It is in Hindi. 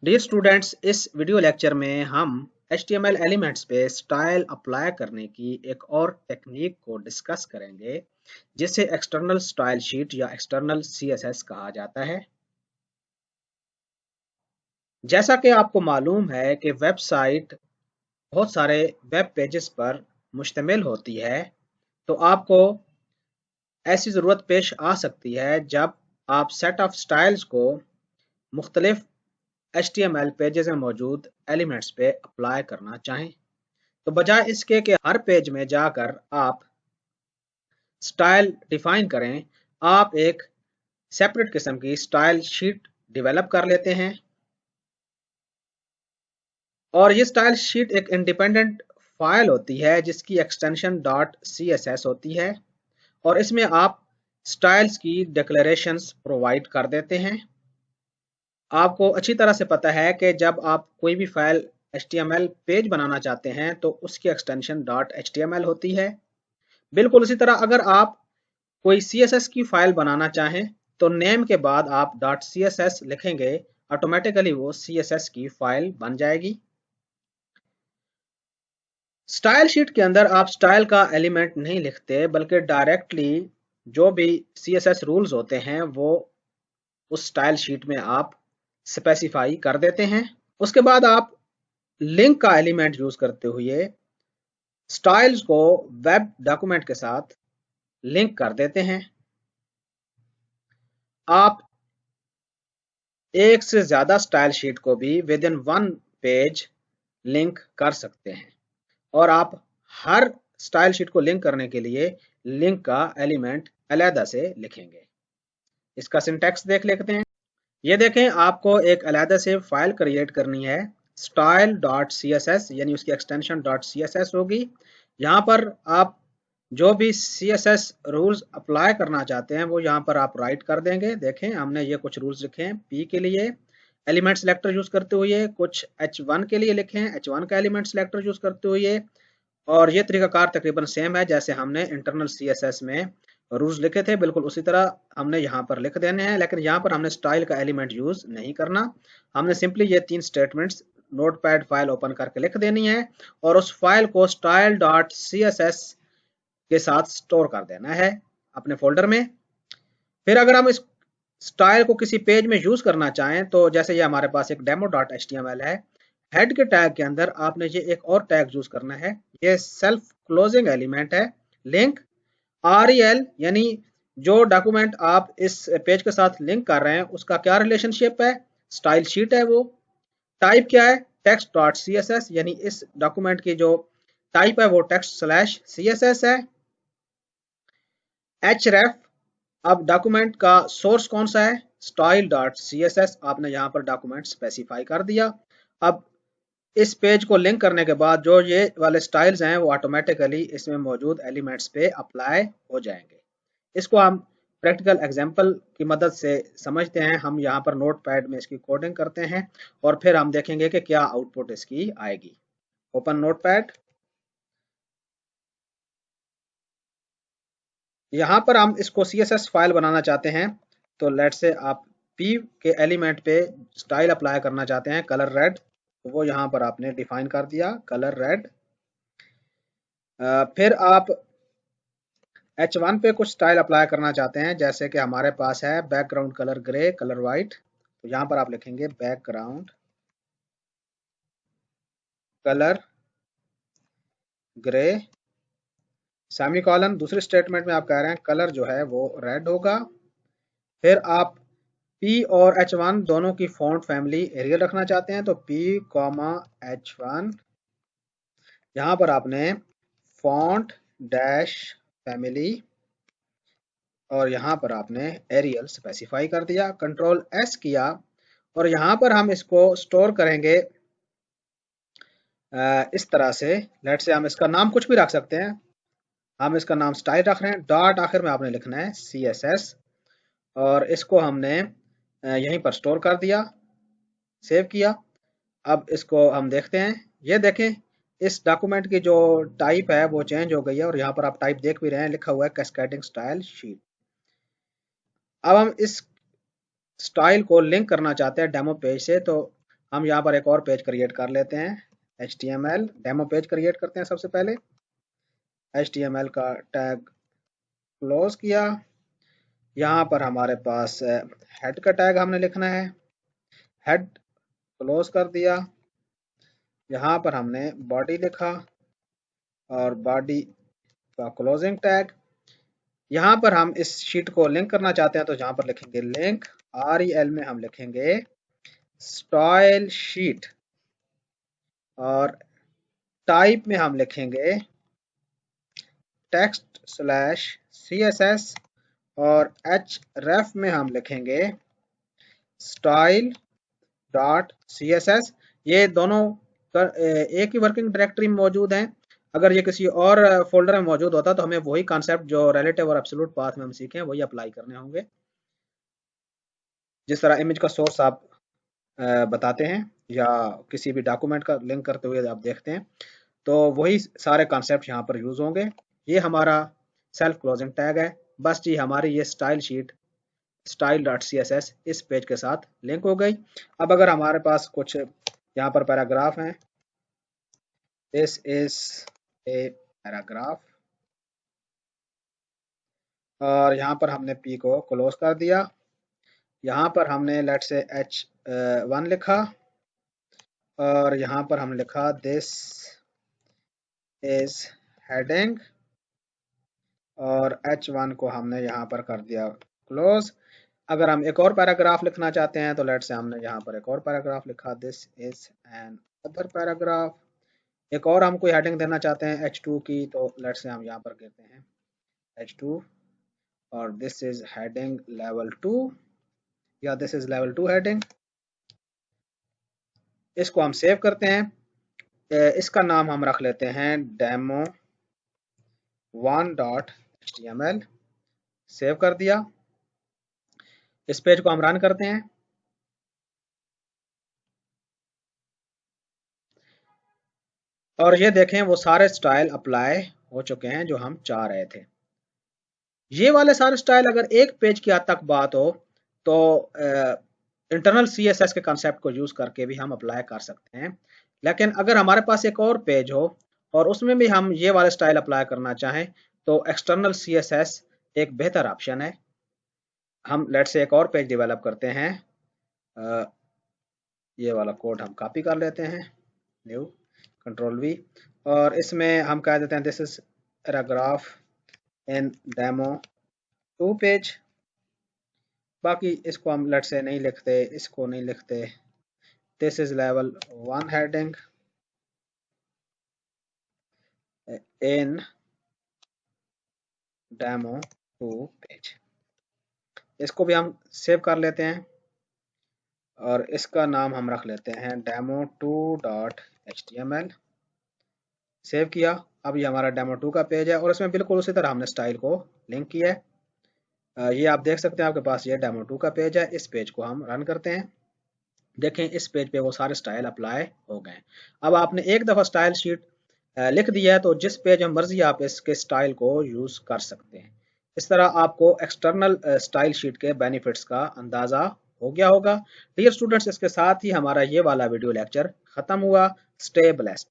डियर स्टूडेंट्स, इस वीडियो लेक्चर में हम HTML एलिमेंट्स पे स्टाइल अप्लाई करने की एक और टेक्निक को डिस्कस करेंगे जिसे एक्सटर्नल स्टाइल शीट या एक्सटर्नल CSS कहा जाता है। जैसा कि आपको मालूम है कि वेबसाइट बहुत सारे वेब पेजेस पर मुश्तमिल होती है, तो आपको ऐसी ज़रूरत पेश आ सकती है जब आप सेट ऑफ स्टाइल्स को मुख्तलिफ HTML पेजेस में मौजूद एलिमेंट्स पे अप्लाई करना चाहें। तो बजाय इसके कि हर पेज में जाकर आप स्टाइल डिफाइन करें, आप एक सेपरेट किस्म की स्टाइल शीट डेवलप कर लेते हैं। और ये स्टाइल शीट एक इंडिपेंडेंट फाइल होती है जिसकी एक्सटेंशन .css होती है और इसमें आप स्टाइल्स की डिक्लेरेशंस प्रोवाइड कर देते हैं। आपको अच्छी तरह से पता है कि जब आप कोई भी फाइल HTML पेज बनाना चाहते हैं तो उसकी एक्सटेंशन .html होती है। बिल्कुल उसी तरह अगर आप कोई CSS की फाइल बनाना चाहें तो नेम के बाद आप .css लिखेंगे, ऑटोमेटिकली वो CSS की फाइल बन जाएगी। स्टाइल शीट के अंदर आप स्टाइल का एलिमेंट नहीं लिखते बल्कि डायरेक्टली जो भी CSS रूल्स होते हैं वो उस स्टाइल शीट में आप स्पेसिफाई कर देते हैं। उसके बाद आप लिंक का एलिमेंट यूज करते हुए स्टाइल्स को वेब डॉक्यूमेंट के साथ लिंक कर देते हैं। आप एक से ज्यादा स्टाइल शीट को भी with in one page link कर सकते हैं और आप हर स्टाइल शीट को लिंक करने के लिए लिंक का एलिमेंट अलहदा से लिखेंगे। इसका सिंटैक्स देख लेते हैं। ये देखें, आपको एक अलहदा से फाइल क्रिएट करनी है, style.css यानी उसकी एक्सटेंशन .css होगी। यहाँ पर आप जो भी CSS रूल्स अप्लाई करना चाहते हैं वो यहाँ पर आप राइट कर देंगे। देखें, हमने ये कुछ रूल्स लिखे हैं। P के लिए एलिमेंट सेलेक्टर यूज करते हुए, कुछ H1 के लिए लिखे हैं, H1 का एलिमेंट सेलेक्टर यूज करते हुए, और ये तरीकाकार तकरीबन सेम है जैसे हमने इंटरनल CSS में रूल्स लिखे थे, बिल्कुल उसी तरह हमने यहाँ पर लिख देने हैं। लेकिन यहाँ पर हमने स्टाइल का एलिमेंट यूज नहीं करना, हमने सिंपली ये 3 स्टेटमेंट्स नोटपैड फाइल ओपन करके लिख देनी है और उस फाइल को style.css के साथ स्टोर कर देना है अपने फोल्डर में। फिर अगर हम इस स्टाइल को किसी पेज में यूज करना चाहें तो जैसे ये हमारे पास एक demo.html है, हेड के टैग के अंदर आपने ये एक और टैग यूज करना है। ये सेल्फ क्लोजिंग एलिमेंट है, लिंक REL यानी जो डॉक्यूमेंट आप इस पेज के साथ लिंक कर रहे हैं उसका क्या रिलेशनशिप है, स्टाइल शीट है वो। टाइप क्या है, text.css यानी इस डॉक्यूमेंट की जो टाइप है वो text/css है। href, अब डॉक्यूमेंट का सोर्स कौन सा है, style.css, आपने यहाँ पर डॉक्यूमेंट स्पेसिफाई कर दिया। अब इस पेज को लिंक करने के बाद जो ये वाले स्टाइल्स हैं वो ऑटोमेटिकली इसमें मौजूद एलिमेंट्स पे अप्लाई हो जाएंगे। इसको हम प्रैक्टिकल एग्जांपल की मदद से समझते हैं। हम यहाँ पर नोटपैड में इसकी कोडिंग करते हैं और फिर हम देखेंगे कि क्या आउटपुट इसकी आएगी। Open notepad. यहाँ पर हम इसको CSS फाइल बनाना चाहते हैं, तो लेट से आप P के एलिमेंट पे स्टाइल अप्लाई करना चाहते हैं, कलर रेड, तो वो यहाँ पर आपने डिफाइन कर दिया कलर रेड। फिर आप H1 पे कुछ स्टाइल अप्लाई करना चाहते हैं, जैसे कि हमारे पास है background colour grey, colour white, तो यहाँ पर आप लिखेंगे बैकग्राउंड कलर ग्रे सेमीकोलन। दूसरे स्टेटमेंट में आप कह रहे हैं कलर जो है वो रेड होगा। फिर आप P और H1 दोनों की फॉन्ट फैमिली एरियल रखना चाहते हैं, तो P, H1, यहाँ पर आपने फॉन्ट डैश फैमिली और यहाँ पर आपने एरियल स्पेसिफाई कर दिया। कंट्रोल S किया और यहाँ पर हम इसको स्टोर करेंगे इस तरह से। लेट से हम इसका नाम कुछ भी रख सकते हैं, हम इसका नाम स्टाइल रख रहे हैं। डॉट आखिर में आपने लिखना है CSS और इसको हमने यहीं पर स्टोर कर दिया, सेव किया। अब इसको हम देखते हैं, ये देखें इस डॉक्यूमेंट की जो टाइप है वो चेंज हो गई है और यहाँ पर आप टाइप देख भी रहे हैं, लिखा हुआ है कैस्केडिंग स्टाइल शीट। अब हम इस स्टाइल को लिंक करना चाहते हैं डेमो पेज से, तो हम यहाँ पर एक और पेज क्रिएट कर लेते हैं, HTML डेमो पेज क्रिएट करते हैं। सबसे पहले HTML का टैग क्लोज किया। यहाँ पर हमारे पास हेड का टैग हमने लिखना है, हेड क्लोज कर दिया। यहाँ पर हमने बॉडी लिखा और बॉडी का क्लोजिंग टैग। यहाँ पर हम इस शीट को लिंक करना चाहते हैं तो यहाँ पर लिखेंगे लिंक, REL में हम लिखेंगे स्टाइल शीट और टाइप में हम लिखेंगे text/CSS और href में हम लिखेंगे style.css। ये दोनों एक ही वर्किंग डायरेक्टरी में मौजूद हैं। अगर ये किसी और फोल्डर में मौजूद होता तो हमें वही कॉन्सेप्ट जो रिलेटिव और एब्सोल्यूट पाथ में हम सीखे वही अप्लाई करने होंगे। जिस तरह इमेज का सोर्स आप बताते हैं या किसी भी डॉक्यूमेंट का लिंक करते हुए आप देखते हैं तो वही सारे कॉन्सेप्ट यहाँ पर यूज होंगे। ये हमारा सेल्फ क्लोजिंग टैग है। बस जी हमारी ये स्टाइल शीट style.css इस पेज के साथ लिंक हो गई। अब अगर हमारे पास कुछ यहाँ पर पैराग्राफ हैं, दिस इज ए पैराग्राफ और यहाँ पर हमने P को क्लोज कर दिया। यहाँ पर हमने लेट से H1 लिखा और यहाँ पर हम लिखा दिस इज हेडिंग और H1 को हमने यहाँ पर कर दिया क्लोज। अगर हम एक और पैराग्राफ लिखना चाहते हैं तो लेट से हमने यहाँ पर एक और पैराग्राफ लिखा, this is an other paragraph. एक और हम कोई हेडिंग देना चाहते हैं H2 की तो लेट से हम यहाँ पर कहते हैं H2 और दिस इज हेडिंग लेवल 2 या दिस इज लेवल 2 हेडिंग। इसको हम सेव करते हैं। इसका नाम हम रख लेते हैं demo1.html। सेव कर दिया। इस पेज को हम रन करते हैं और ये देखें वो सारे स्टाइल अप्लाई हो चुके हैं जो हम चाह रहे थे। ये वाले सारे स्टाइल अगर एक पेज की हद तक बात हो तो इंटरनल CSS के कंसेप्ट को यूज करके भी हम अप्लाई कर सकते हैं। लेकिन अगर हमारे पास एक और पेज हो और उसमें भी हम ये वाले स्टाइल अप्लाई करना चाहें तो एक्सटर्नल CSS एक बेहतर ऑप्शन है। हम लेट से एक और पेज डेवलप करते हैं। ये वाला कोड हम कॉपी कर लेते हैं, न्यू Ctrl+V और इसमें हम कह देते हैं this is paragraph in demo2 page. बाकी इसको हम लेट से नहीं लिखते, इसको नहीं लिखते, this is level 1 heading in demo2 page. इसको भी हम सेव कर लेते हैं और इसका नाम हम रख लेते हैं demo2.html। सेव किया। अब ये हमारा demo2 का पेज है और इसमें बिल्कुल उसी तरह हमने स्टाइल को लिंक किया है। ये आप देख सकते हैं आपके पास ये demo2 का पेज है। इस पेज को हम रन करते हैं। देखें इस पेज पे वो सारे स्टाइल अप्लाई हो गए। अब आपने एक दफ़ा स्टाइल शीट लिख दिया है तो जिस पेज में मर्जी आप इसके स्टाइल को यूज़ कर सकते हैं। इस तरह आपको एक्सटर्नल स्टाइल शीट के बेनिफिट्स का अंदाज़ा हो गया होगा। डियर स्टूडेंट्स, इसके साथ ही हमारा ये वाला वीडियो लेक्चर ख़त्म हुआ। Stay blessed.